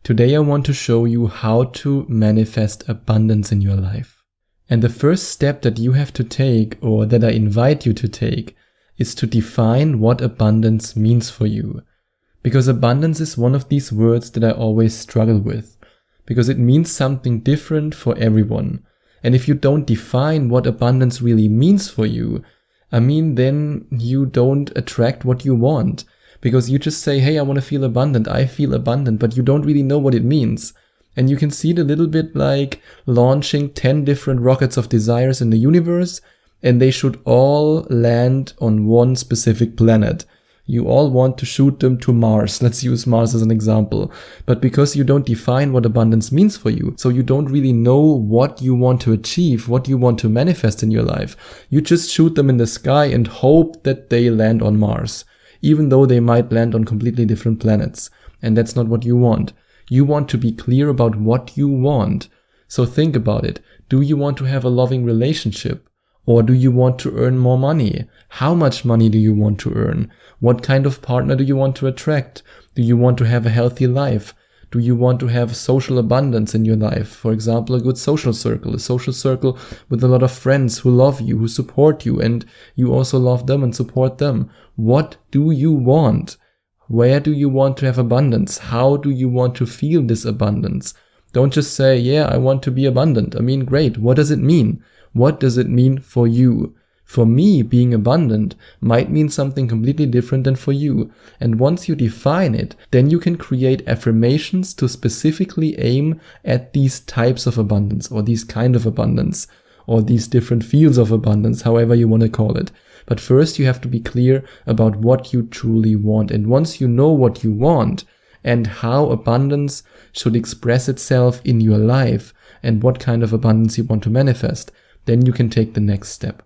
Today I want to show you how to manifest abundance in your life. And the first step that you have to take, or that I invite you to take, is to define what abundance means for you. Because abundance is one of these words that I always struggle with, because it means something different for everyone. And if you don't define what abundance really means for you, then you don't attract what you want. Because you just say, hey, I want to feel abundant, I feel abundant, but you don't really know what it means. And you can see it a little bit like launching 10 different rockets of desires in the universe, and they should all land on one specific planet. You all want to shoot them to Mars. Let's use Mars as an example. But because you don't define what abundance means for you, so you don't really know what you want to achieve, what you want to manifest in your life, you just shoot them in the sky and hope that they land on Mars, even though they might land on completely different planets. And that's not what you want. You want to be clear about what you want. So think about it. Do you want to have a loving relationship? Or do you want to earn more money? How much money do you want to earn? What kind of partner do you want to attract? Do you want to have a healthy life? Do you want to have social abundance in your life? For example, a good social circle with a lot of friends who love you, who support you, and you also love them and support them. What do you want? Where do you want to have abundance? How do you want to feel this abundance? Don't just say, yeah, I want to be abundant. Great. What does it mean? What does it mean for you? For me, being abundant might mean something completely different than for you. And once you define it, then you can create affirmations to specifically aim at these types of abundance, or these kind of abundance, or these different fields of abundance, however you want to call it. But first you have to be clear about what you truly want. And once you know what you want and how abundance should express itself in your life and what kind of abundance you want to manifest, then you can take the next step.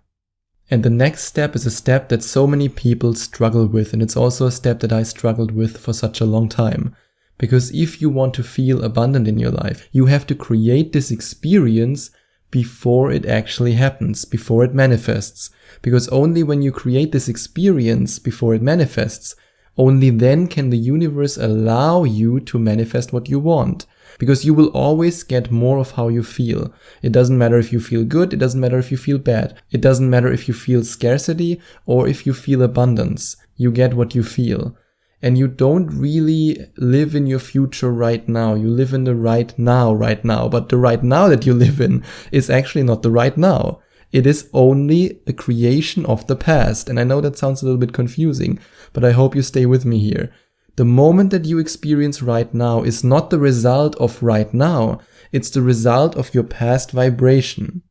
And the next step is a step that so many people struggle with, and it's also a step that I struggled with for such a long time. Because if you want to feel abundant in your life, you have to create this experience before it actually happens, before it manifests. Because only when you create this experience before it manifests, only then can the universe allow you to manifest what you want. Because you will always get more of how you feel. It doesn't matter if you feel good, it doesn't matter if you feel bad. It doesn't matter if you feel scarcity or if you feel abundance. You get what you feel. And you don't really live in your future right now. You live in the right now. But the right now that you live in is actually not the right now. It is only the creation of the past. And I know that sounds a little bit confusing, but I hope you stay with me here. The moment that you experience right now is not the result of right now, it's the result of your past vibration.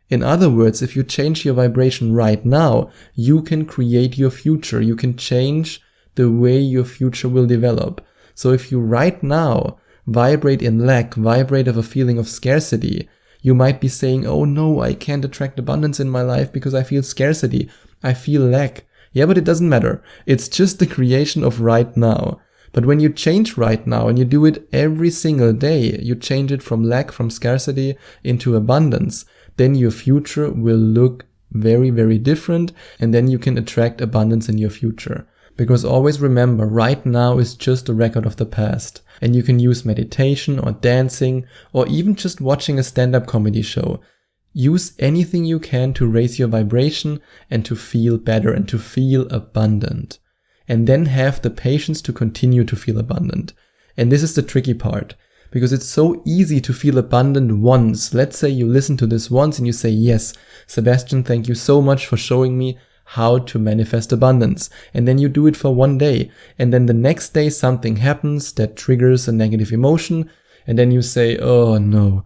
In other words, if you change your vibration right now, you can create your future. You can change the way your future will develop. So if you right now vibrate in lack, vibrate of a feeling of scarcity, you might be saying, oh no, I can't attract abundance in my life because I feel scarcity. I feel lack. Yeah, but it doesn't matter. It's just the creation of right now. But when you change right now and you do it every single day, you change it from lack, from scarcity into abundance, then your future will look very, very different, and then you can attract abundance in your future. Because always remember, right now is just a record of the past. And you can use meditation or dancing or even just watching a stand-up comedy show. Use anything you can to raise your vibration and to feel better and to feel abundant. And then have the patience to continue to feel abundant. And this is the tricky part, because it's so easy to feel abundant once. Let's say you listen to this once and you say, yes, Sebastian, thank you so much for showing me how to manifest abundance. And then you do it for one day. And then the next day something happens that triggers a negative emotion. And then you say, oh no,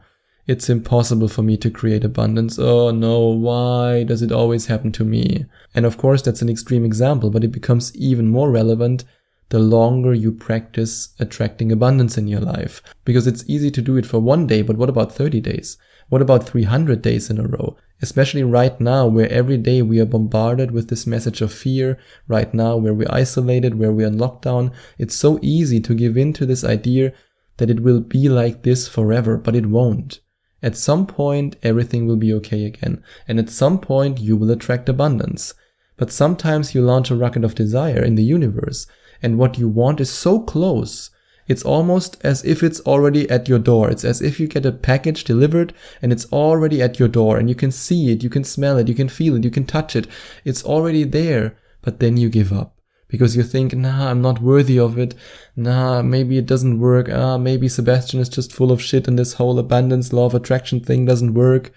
it's impossible for me to create abundance. Oh no, why does it always happen to me? And of course, that's an extreme example, but it becomes even more relevant the longer you practice attracting abundance in your life. Because it's easy to do it for one day, but what about 30 days? What about 300 days in a row? Especially right now, where every day we are bombarded with this message of fear, right now where we're isolated, where we're in lockdown, it's so easy to give in to this idea that it will be like this forever, but it won't. At some point, everything will be okay again. And at some point, you will attract abundance. But sometimes you launch a rocket of desire in the universe, and what you want is so close, It's almost as if it's already at your door. It's as if you get a package delivered and it's already at your door, and you can see it, you can smell it, you can feel it, you can touch it. It's already there, but then you give up because you think, nah, I'm not worthy of it. Nah, maybe it doesn't work. Maybe Sebastian is just full of shit and this whole abundance, law of attraction thing doesn't work.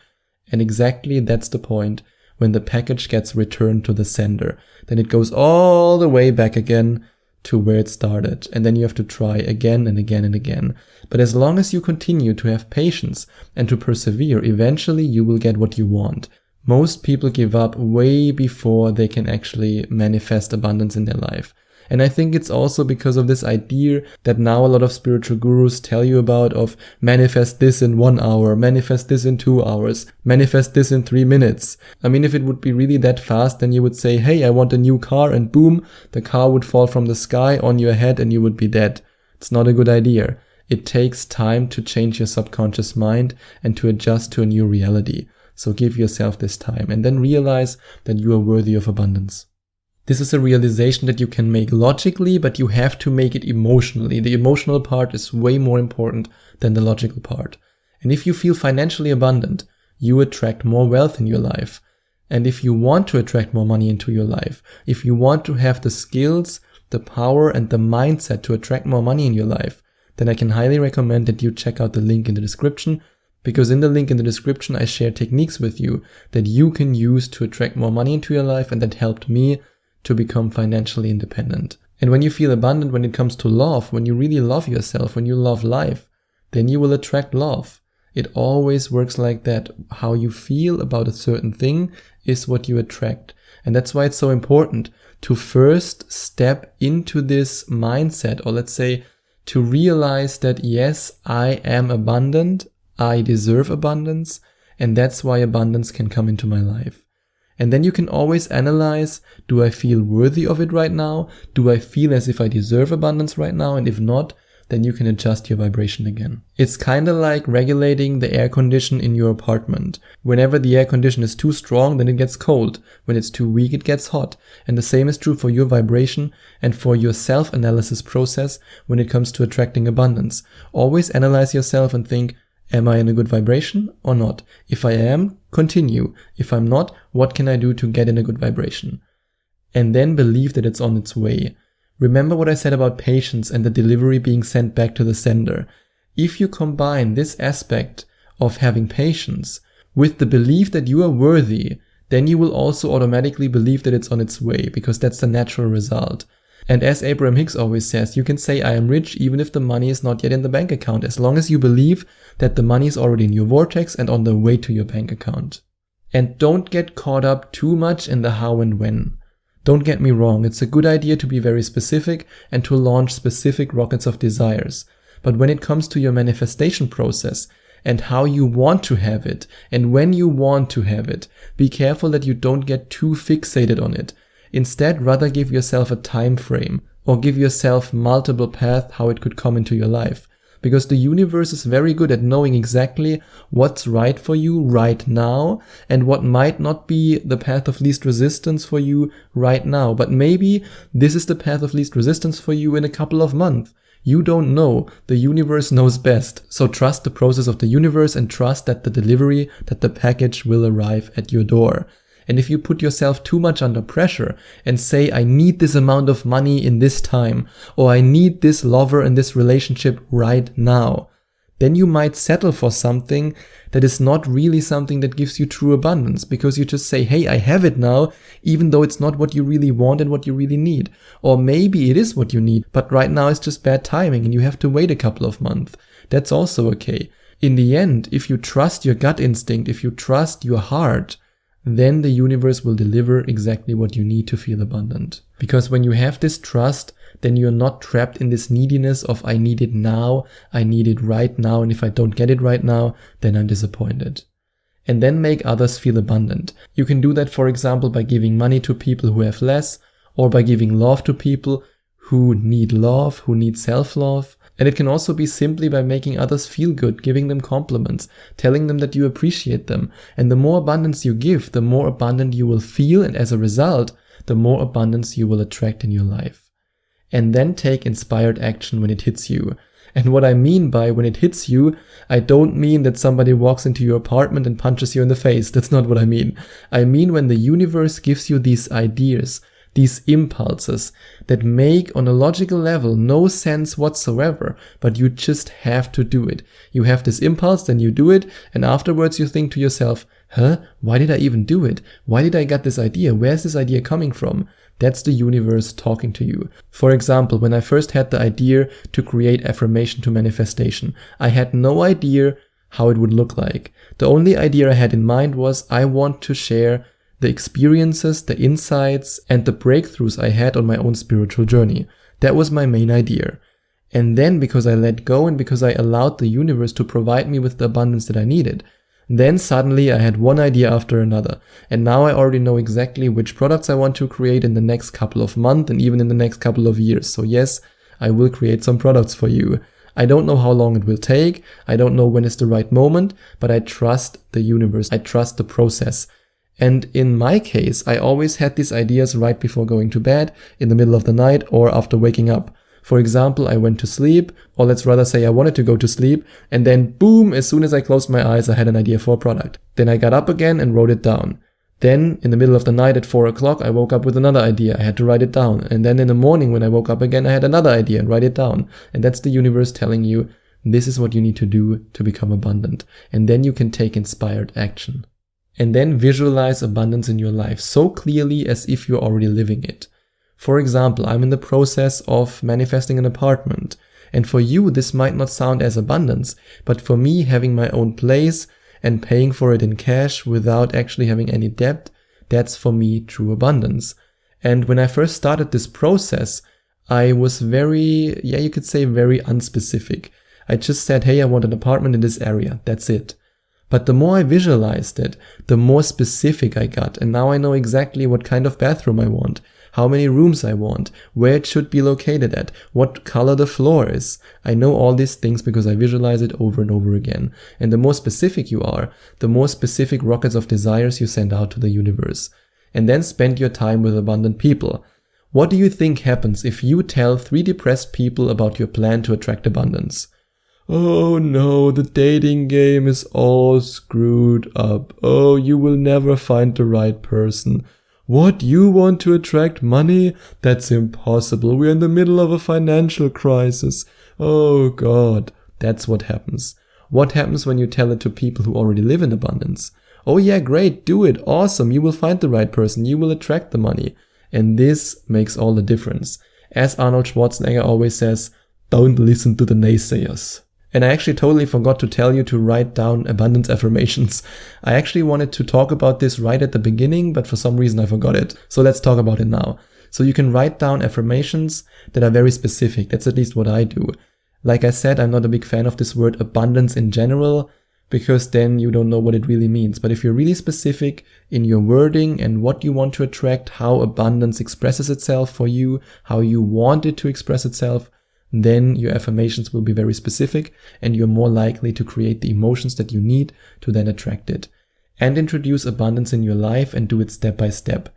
And exactly that's the point. When the package gets returned to the sender, then it goes all the way back again to where it started. And then you have to try again and again and again. But as long as you continue to have patience and to persevere, eventually you will get what you want. Most people give up way before they can actually manifest abundance in their life. And I think it's also because of this idea that now a lot of spiritual gurus tell you about of manifest this in 1 hour, manifest this in 2 hours, manifest this in 3 minutes. I mean, if it would be really that fast, then you would say, hey, I want a new car, and boom, the car would fall from the sky on your head and you would be dead. It's not a good idea. It takes time to change your subconscious mind and to adjust to a new reality. So give yourself this time and then realize that you are worthy of abundance. This is a realization that you can make logically, but you have to make it emotionally. The emotional part is way more important than the logical part. And if you feel financially abundant, you attract more wealth in your life. And if you want to attract more money into your life, if you want to have the skills, the power, and the mindset to attract more money in your life, then I can highly recommend that you check out the link in the description, because in the link in the description I share techniques with you that you can use to attract more money into your life and that helped me to become financially independent. And when you feel abundant when it comes to love, when you really love yourself, when you love life, then you will attract love. It always works like that. How you feel about a certain thing is what you attract. And that's why it's so important to first step into this mindset, or let's say to realize that yes, I am abundant, I deserve abundance, and that's why abundance can come into my life. And then you can always analyze, do I feel worthy of it right now? Do I feel as if I deserve abundance right now? And if not, then you can adjust your vibration again. It's kind of like regulating the air condition in your apartment. Whenever the air condition is too strong, then it gets cold. When it's too weak, it gets hot. And the same is true for your vibration and for your self-analysis process when it comes to attracting abundance. Always analyze yourself and think, am I in a good vibration or not? If I am, continue. If I'm not, what can I do to get in a good vibration? And then believe that it's on its way. Remember what I said about patience and the delivery being sent back to the sender. If you combine this aspect of having patience with the belief that you are worthy, then you will also automatically believe that it's on its way, because that's the natural result. And as Abraham Hicks always says, you can say I am rich even if the money is not yet in the bank account, as long as you believe that the money is already in your vortex and on the way to your bank account. And don't get caught up too much in the how and when. Don't get me wrong, it's a good idea to be very specific and to launch specific rockets of desires. But when it comes to your manifestation process and how you want to have it and when you want to have it, be careful that you don't get too fixated on it. Instead, rather give yourself a time frame or give yourself multiple paths how it could come into your life. Because the universe is very good at knowing exactly what's right for you right now and what might not be the path of least resistance for you right now. But maybe this is the path of least resistance for you in a couple of months. You don't know. The universe knows best. So trust the process of the universe and trust that the delivery, that the package will arrive at your door. And if you put yourself too much under pressure and say, I need this amount of money in this time, or I need this lover in this relationship right now, then you might settle for something that is not really something that gives you true abundance, because you just say, hey, I have it now, even though it's not what you really want and what you really need. Or maybe it is what you need, but right now it's just bad timing and you have to wait a couple of months. That's also okay. In the end, if you trust your gut instinct, if you trust your heart, then the universe will deliver exactly what you need to feel abundant. Because when you have this trust, then you're not trapped in this neediness of I need it now, I need it right now, and if I don't get it right now, then I'm disappointed. And then make others feel abundant. You can do that, for example, by giving money to people who have less, or by giving love to people who need love, who need self-love. And it can also be simply by making others feel good, giving them compliments, telling them that you appreciate them. And the more abundance you give, the more abundant you will feel, and as a result, the more abundance you will attract in your life. and then take inspired action when it hits you. And what I mean by when it hits you, I don't mean that somebody walks into your apartment and punches you in the face. That's not what I mean. I mean when the universe gives you these ideas, these impulses that make on a logical level no sense whatsoever, but you just have to do it. You have this impulse, then you do it, and afterwards you think to yourself, why did I even do it? Why did I get this idea? Where's this idea coming from? That's the universe talking to you. For example, when I first had the idea to create affirmation to manifestation, I had no idea how it would look like. The only idea I had in mind was I want to share the experiences, the insights, and the breakthroughs I had on my own spiritual journey. That was my main idea. And then because I let go and because I allowed the universe to provide me with the abundance that I needed, then suddenly I had one idea after another. And now I already know exactly which products I want to create in the next couple of months and even in the next couple of years. So yes, I will create some products for you. I don't know how long it will take. I don't know when is the right moment, but I trust the universe. I trust the process. And in my case, I always had these ideas right before going to bed, in the middle of the night, or after waking up. For example, I went to sleep, or let's rather say I wanted to go to sleep, and then boom, as soon as I closed my eyes, I had an idea for a product. Then I got up again and wrote it down. Then, in the middle of the night at 4 o'clock, I woke up with another idea. I had to write it down. And then in the morning when I woke up again, I had another idea and write it down. And that's the universe telling you, this is what you need to do to become abundant. And then you can take inspired action. And then visualize abundance in your life so clearly as if you're already living it. For example, I'm in the process of manifesting an apartment. And for you, this might not sound as abundance, but for me, having my own place and paying for it in cash without actually having any debt, that's for me true abundance. And when I first started this process, I was very, you could say very unspecific. I just said, hey, I want an apartment in this area. That's it. But the more I visualized it, the more specific I got. And now I know exactly what kind of bathroom I want, how many rooms I want, where it should be located at, what color the floor is. I know all these things because I visualize it over and over again. And the more specific you are, the more specific rockets of desires you send out to the universe. And then spend your time with abundant people. What do you think happens if you tell 3 depressed people about your plan to attract abundance? Oh no, the dating game is all screwed up. Oh, you will never find the right person. What, you want to attract money? That's impossible. We're in the middle of a financial crisis. Oh God. That's what happens. What happens when you tell it to people who already live in abundance? Oh yeah, great, do it, awesome, you will find the right person, you will attract the money. And this makes all the difference. As Arnold Schwarzenegger always says, don't listen to the naysayers. And I actually totally forgot to tell you to write down abundance affirmations. I actually wanted to talk about this right at the beginning, but for some reason I forgot it. So let's talk about it now. So you can write down affirmations that are very specific. That's at least what I do. Like I said, I'm not a big fan of this word abundance in general, because then you don't know what it really means. But if you're really specific in your wording and what you want to attract, how abundance expresses itself for you, how you want it to express itself, then your affirmations will be very specific and you're more likely to create the emotions that you need to then attract it. And introduce abundance in your life and do it step by step.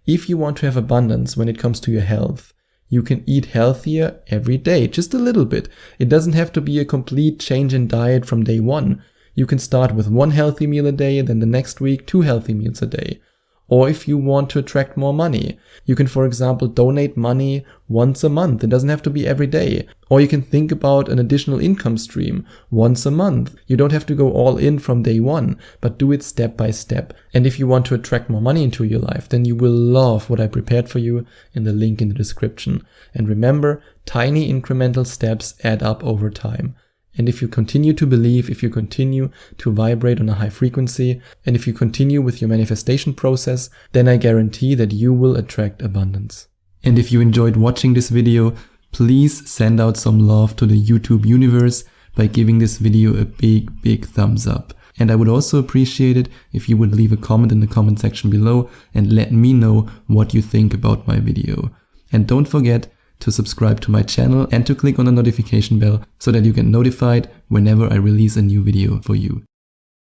If you want to have abundance when it comes to your health, you can eat healthier every day, just a little bit. It doesn't have to be a complete change in diet from day one. You can start with 1 healthy meal a day, then the next week 2 healthy meals a day. Or if you want to attract more money, you can, for example, donate money once a month. It doesn't have to be every day. Or you can think about an additional income stream once a month. You don't have to go all in from day one, but do it step by step. And if you want to attract more money into your life, then you will love what I prepared for you in the link in the description. And remember, tiny incremental steps add up over time. And if you continue to believe, if you continue to vibrate on a high frequency, and if you continue with your manifestation process, then I guarantee that you will attract abundance. And if you enjoyed watching this video, please send out some love to the YouTube universe by giving this video a big thumbs up. And I would also appreciate it if you would leave a comment in the comment section below and let me know what you think about my video. And don't forget to subscribe to my channel and to click on the notification bell so that you get notified whenever I release a new video for you.